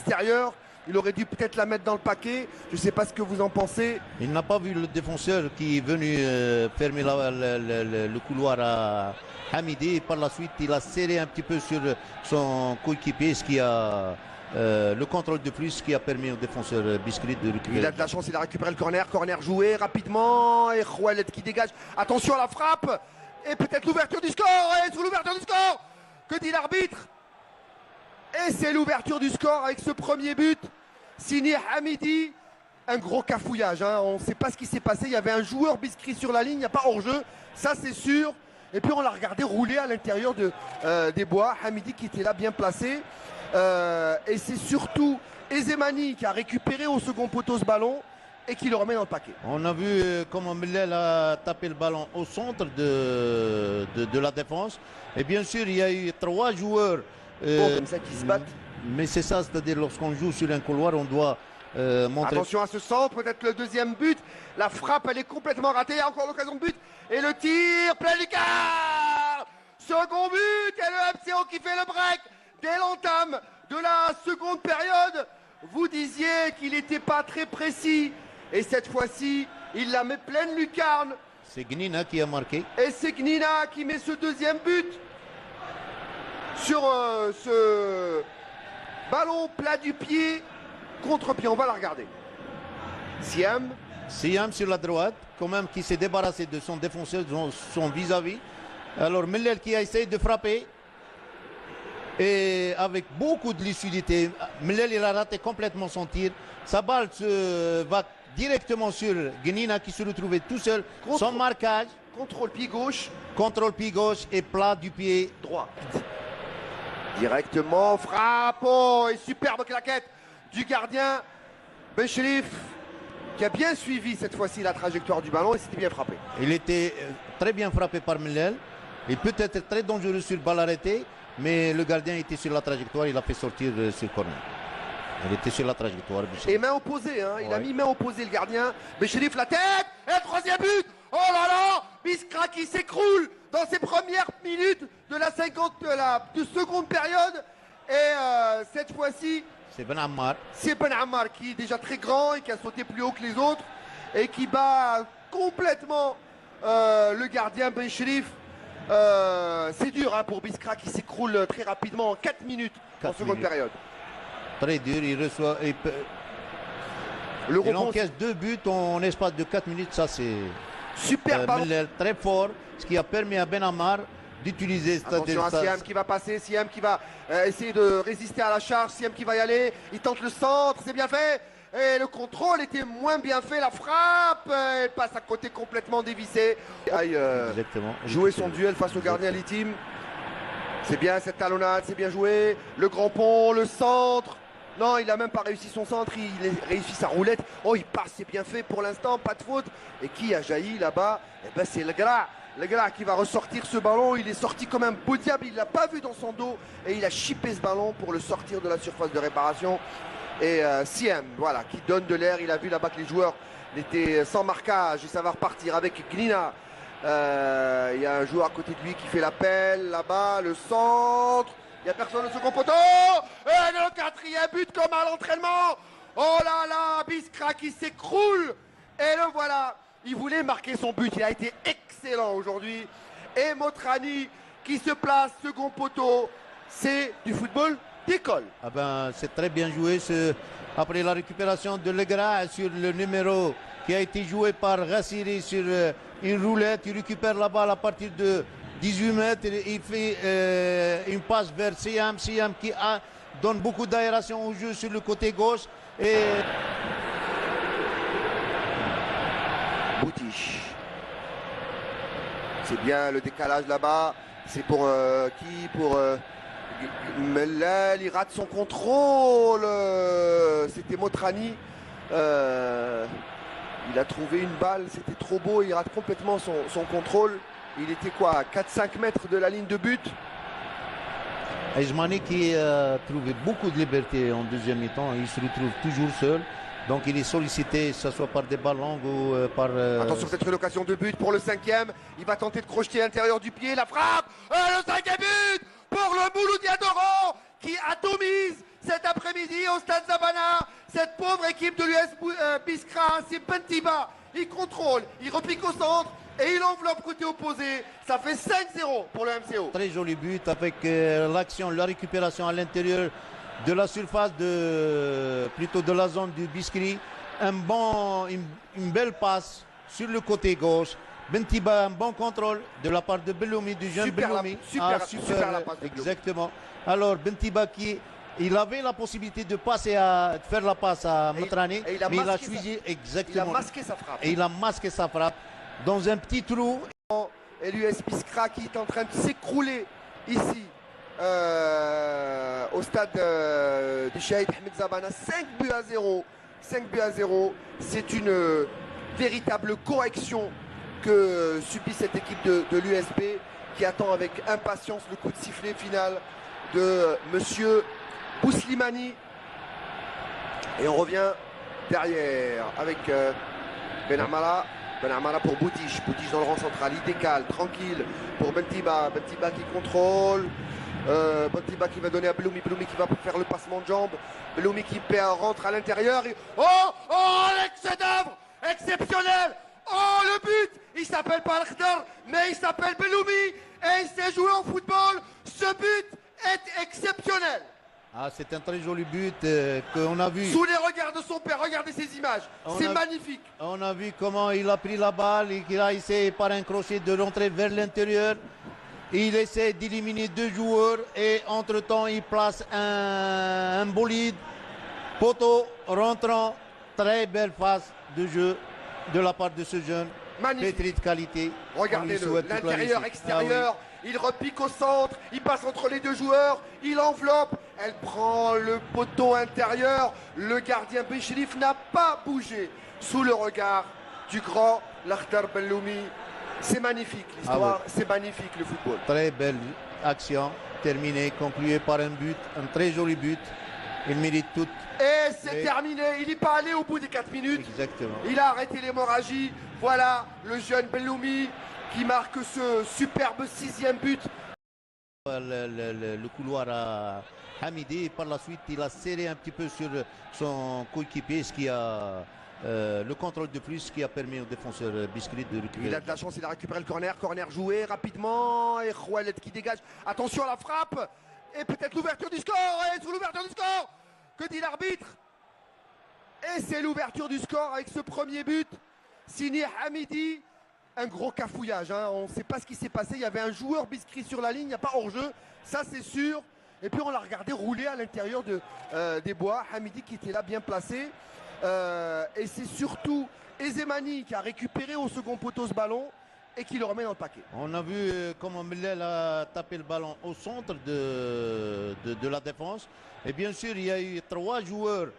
l'extérieur. Il aurait dû peut-être la mettre dans le paquet. Je ne sais pas ce que vous en pensez. Il n'a pas vu le défenseur qui est venu fermer le couloir à Hamidi. Et par la suite, il a serré un petit peu sur son coéquipier, ce qui a le contrôle de plus, qui a permis au défenseur Biskrit de récupérer. Il a de la chance, il a récupéré le corner. Corner joué rapidement. Et Khoualet qui dégage. Attention à la frappe. Et peut-être l'ouverture du score. Et sur l'ouverture du score, que dit l'arbitre? Et c'est l'ouverture du score avec ce premier but signé Hamidi. Un gros cafouillage, hein. On ne sait pas ce qui s'est passé. Il y avait un joueur Biskrit sur la ligne, il n'y a pas hors-jeu, ça c'est sûr. Et puis on l'a regardé rouler à l'intérieur des bois. Hamidi qui était là bien placé. Et c'est surtout Ezemani qui a récupéré au second poteau ce ballon et qui le remet dans le paquet. On a vu comment Mellel a tapé le ballon au centre de la défense. Et bien sûr, il y a eu 3 joueurs comme ça qui se battent. Mais c'est ça, c'est-à-dire lorsqu'on joue sur un couloir, on doit montrer... Attention à ce centre, peut-être le deuxième but. La frappe, elle est complètement ratée. Il y a encore l'occasion de but. Et le tir, plein Lucas. Second but. Et le MCO qui fait le break dès l'entame de la seconde période. Vous disiez qu'il n'était pas très précis. Et cette fois-ci, il la met pleine lucarne. C'est Gnina qui a marqué. Et c'est Gnina qui met ce deuxième but. Sur ce ballon plat du pied, contre-pied, on va la regarder. Siam sur la droite, quand même qui s'est débarrassé de son défenseur, de son vis-à-vis. Alors Mellel qui a essayé de frapper. Et avec beaucoup de lucidité, Mellel il a raté complètement son tir. Sa balle va directement sur Gnina qui se retrouvait tout seul. Son marquage. Contrôle pied gauche. Contrôle pied gauche et plat du pied droit. Directement, frappe, oh, et superbe claquette du gardien Benchelif qui a bien suivi cette fois-ci la trajectoire du ballon et c'était bien frappé. Il était très bien frappé par Mellel. Il peut être très dangereux sur balle arrêtée, mais le gardien était sur la trajectoire, il a fait sortir sur corner. Il était sur la trajectoire. Et main opposée, hein. Il a mis main opposée le gardien. Benchelif la tête, et le troisième but. Oh là là, Biskra qui s'écroule dans ses premières minutes de la seconde période. Et cette fois-ci, c'est Ben Ammar. C'est Ben Ammar qui est déjà très grand et qui a sauté plus haut que les autres et qui bat complètement le gardien Benchelif. C'est dur hein, pour Biskra qui s'écroule très rapidement en 4 minutes en seconde période. Très dur, il reçoit. Il encaisse 2 buts en espace de 4 minutes, ça c'est. Super ballon. Très fort, ce qui a permis à Ben Ammar d'utiliser. Attention à Siam qui va passer, Siam qui va essayer de résister à la charge, Siam qui va y aller, il tente le centre, c'est bien fait. Et le contrôle était moins bien fait, la frappe, elle passe à côté complètement dévissée. Exactement. Jouer son duel face au gardien Litim. C'est bien cette talonnade, c'est bien joué. Le grand pont, le centre. Non, il n'a même pas réussi son centre, il a réussi sa roulette. Oh, il passe, c'est bien fait pour l'instant, pas de faute. Et qui a jailli là-bas? Eh ben, c'est le gars qui va ressortir ce ballon. Il est sorti comme un beau diable, il ne l'a pas vu dans son dos. Et il a chippé ce ballon pour le sortir de la surface de réparation. Et Siem, voilà, qui donne de l'air. Il a vu là-bas que les joueurs étaient sans marquage. Et ça va repartir avec Gnina. Il y a un joueur à côté de lui qui fait l'appel là-bas, le centre. Il n'y a personne au second poteau. Et le 4e but comme à l'entraînement. Oh là là, Biskra qui s'écroule. Et le voilà. Il voulait marquer son but. Il a été excellent aujourd'hui. Et Motrani qui se place second poteau. C'est du football d'école. Ah ben, c'est très bien joué. Après la récupération de Legra sur le numéro qui a été joué par Rassiri sur une roulette. Il récupère la balle à partir de 18 mètres, il fait une passe vers Siam qui donne beaucoup d'aération au jeu sur le côté gauche. Et Boutiche. C'est bien le décalage là-bas. C'est pour qui? Pour Mellel, il rate son contrôle. C'était Motrani. Il a trouvé une balle, c'était trop beau, il rate complètement son contrôle. Il était quoi, à 4-5 mètres de la ligne de but. Ezemani qui a trouvé beaucoup de liberté en deuxième mi-temps, il se retrouve toujours seul. Donc il est sollicité, que ce soit par des ballons ou par... Attention, peut-être une occasion de but pour le 5e. Il va tenter de crocheter à l'intérieur du pied, la frappe. Le 5e but pour le Mouloudia d'Oran qui atomise, cet après-midi au Stade Zabana. Cette pauvre équipe de l'US Biskra, c'est Bentiba. Il contrôle, il repique au centre et il enveloppe côté opposé. Ça fait 5-0 pour le MCO. Très joli but avec l'action, la récupération à l'intérieur de la surface, plutôt de la zone du Biskri. Une belle passe sur le côté gauche. Bentiba, un bon contrôle de la part de Belloumi, du jeune Belloumi. Super la passe de exactement. Alors Bentiba il avait la possibilité de faire la passe à Matrani, mais il a choisi exactement. Il a masqué sa frappe. Et il a masqué sa frappe dans un petit trou. Et l'US Biskra qui est en train de s'écrouler ici au stade du Shahid Ahmed Zabana. 5-0. 5-0. C'est une véritable correction que subit cette équipe de l'USB qui attend avec impatience le coup de sifflet final de monsieur Bouslimani. Et on revient derrière avec Benamara. Benamara pour Boudiche. Boudiche dans le rang central. Il décale, tranquille pour Bentiba. Bentiba qui contrôle. Bentiba qui va donner à Belloumi. Belloumi qui va faire le passement de jambe. Belloumi qui rentre à l'intérieur. Oh, l'excès d'œuvre exceptionnel. Oh, le but. Il s'appelle pas Al-Khdar, mais il s'appelle Belloumi. Et il sait jouer au football. Ce but est exceptionnel. Ah, c'est un très joli but qu'on a vu. Sous les regards de son père, regardez ces images. C'est magnifique. On a vu comment il a pris la balle et qu'il a essayé par un crochet de rentrer vers l'intérieur. Il essaie d'éliminer deux joueurs et entre-temps, il place un bolide. Poteau rentrant. Très belle phase de jeu de la part de ce jeune. Magnifique. Pétri de qualité. Regardez-le, l'intérieur, extérieur. Ah oui. Il repique au centre, il passe entre les deux joueurs, il enveloppe, elle prend le poteau intérieur. Le gardien Béchrif n'a pas bougé sous le regard du grand Lakhdar Belloumi. C'est magnifique l'histoire, c'est magnifique le football. Très belle action, terminée, concluée par un but, un très joli but. Il mérite tout. Et c'est terminé, il n'est pas allé au bout des 4 minutes. Exactement. Il a arrêté l'hémorragie. Voilà le jeune Belloumi qui marque ce superbe 6e but. Le couloir à Hamidi et par la suite il a serré un petit peu sur son coéquipier, ce qui a le contrôle de plus, ce qui a permis au défenseur Biskri de récupérer. Il a de la chance, il a récupéré le corner joué rapidement et Khoualet qui dégage. Attention à la frappe et peut-être l'ouverture du score. Et sur l'ouverture du score, que dit l'arbitre? Et c'est l'ouverture du score avec ce premier but signé Hamidi. Un gros cafouillage, hein. On ne sait pas ce qui s'est passé. Il y avait un joueur Biskri sur la ligne, il n'y a pas hors-jeu, ça c'est sûr. Et puis on l'a regardé rouler à l'intérieur des bois. Hamidi qui était là bien placé. Et c'est surtout Ezemani qui a récupéré au second poteau ce ballon et qui le remet dans le paquet. On a vu comment Mellel a tapé le ballon au centre de la défense. Et bien sûr, il y a eu 3 joueurs